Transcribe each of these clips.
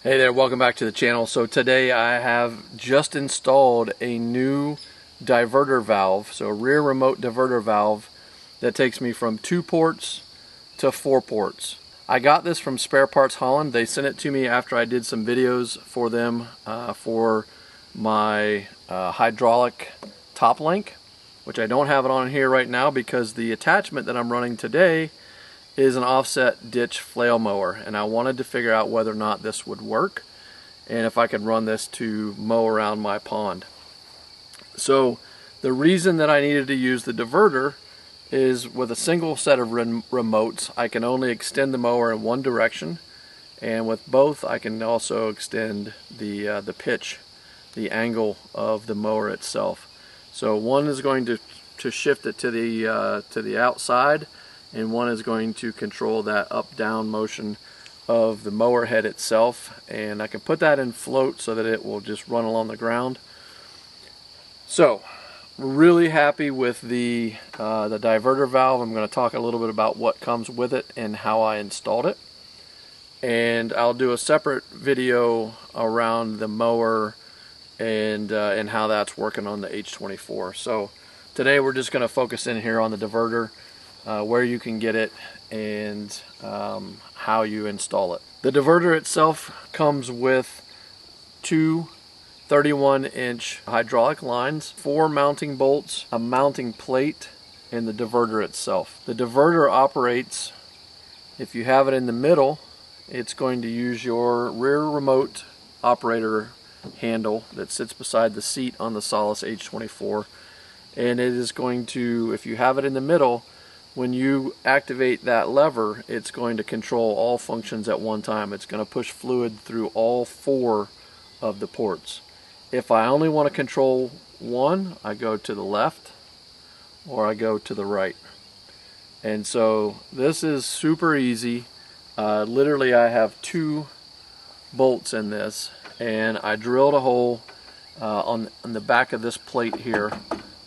Hey there, welcome back to the channel. So today I have just installed a new diverter valve, so a rear remote diverter valve that takes me from 2 ports to 4 ports. I got this from Spare Parts Holland. They sent it to me after I did some videos for them for my hydraulic top link, which I don't have it on here right now because the attachment that I'm running today is an offset ditch flail mower, and I wanted to figure out whether or not this would work and if I could run this to mow around my pond. So the reason that I needed to use the diverter is with a single set of remotes I can only extend the mower in one direction, and with both I can also extend the pitch, the angle of the mower itself. So one is going to shift it to the outside, and one is going to control that up-down motion of the mower head itself, and I can put that in float so that it will just run along the ground. So we're really happy with the diverter valve. I'm going to talk a little bit about what comes with it and how I installed it, and I'll do a separate video around the mower and how that's working on the H24. So today we're just going to focus in here on the diverter, where you can get it, and how you install it. The diverter itself comes with 2 31-inch hydraulic lines, 4 mounting bolts, a mounting plate, and the diverter itself. The diverter operates, if you have it in the middle, it's going to use your rear remote operator handle that sits beside the seat on the SOlis H24, and it is going to, if you have it in the middle, when you activate that lever, it's going to control all functions at one time. It's going to push fluid through all 4 of the ports. If I only want to control one, I go to the left or I go to the right. And so this is super easy. Literally I have 2 bolts in this, and I drilled a hole on the back of this plate here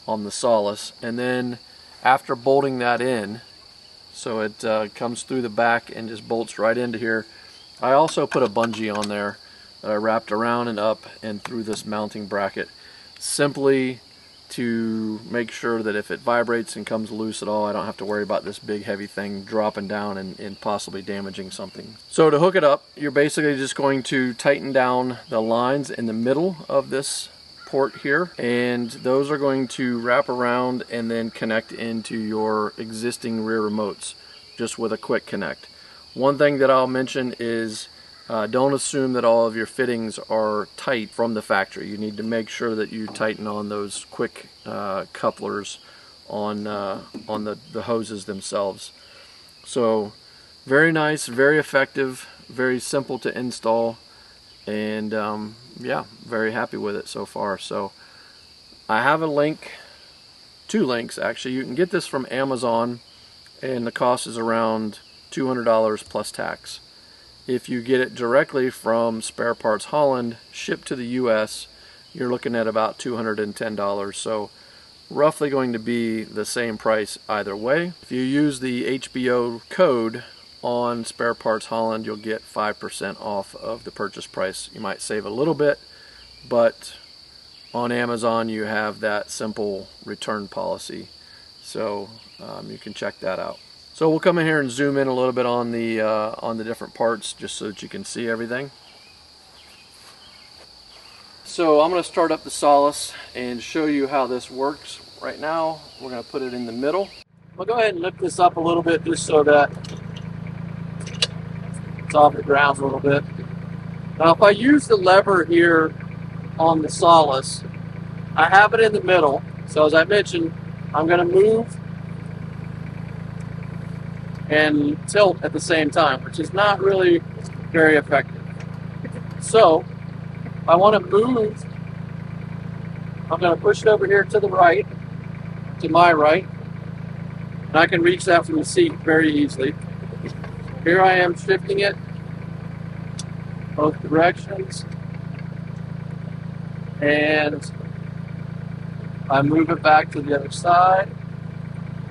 on the SOlis, and then after bolting that in, so it comes through the back and just bolts right into here, I also put a bungee on there that I wrapped around and up and through this mounting bracket, simply to make sure that if it vibrates and comes loose at all, I don't have to worry about this big heavy thing dropping down and possibly damaging something. So to hook it up, you're basically just going to tighten down the lines in the middle of this port here, and those are going to wrap around and then connect into your existing rear remotes just with a quick connect. One thing that I'll mention is don't assume that all of your fittings are tight from the factory. You need to make sure that you tighten on those quick couplers on the hoses themselves. So very nice, very effective, very simple to install, and yeah, very happy with it so far. So I have a link, 2 links actually. You can get this from Amazon, and the cost is around $200 plus tax. If you get it directly from Spare Parts Holland, shipped to the US, you're looking at about $210. So roughly going to be the same price either way. If you use the HBO code on Spare Parts Holland, you'll get 5% off of the purchase price. You might save a little bit, but on Amazon you have that simple return policy, so you can check that out. So we'll come in here and zoom in a little bit on the different parts just so that you can see everything. So I'm going to start up the SOlis and show you how this works. Right now we're going to put it in the middle. I'll go ahead and lift this up a little bit just so that it's off the ground a little bit. Now if I use the lever here on the SOlis, I have it in the middle, so as I mentioned, I'm going to move and tilt at the same time, which is not really very effective. So if I want to move, I'm going to push it over here to the right, to my right, and I can reach that from the seat very easily. Here I am shifting it both directions, and I move it back to the other side.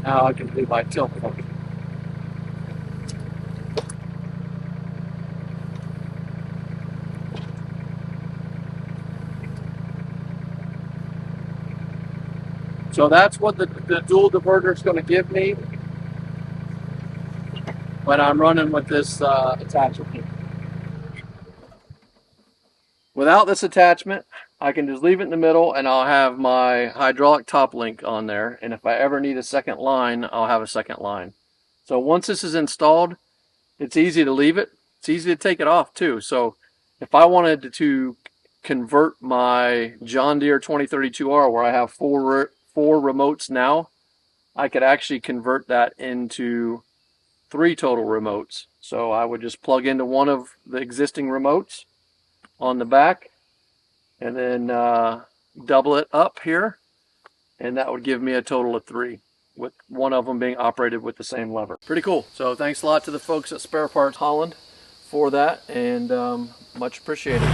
Now I can do my tilt function. So that's what the dual diverter is going to give me when I'm running with this attachment. Without this attachment, I can just leave it in the middle and I'll have my hydraulic top link on there. And if I ever need a second line, I'll have a second line. So once this is installed, it's easy to leave it. It's easy to take it off too. So if I wanted to convert my John Deere 2032R, where I have four remotes now, I could actually convert that into 3 total remotes. So I would just plug into one of the existing remotes on the back and then double it up here, and that would give me a total of 3, with one of them being operated with the same lever. Pretty cool. So thanks a lot to the folks at Spare Parts Holland for that, and much appreciated.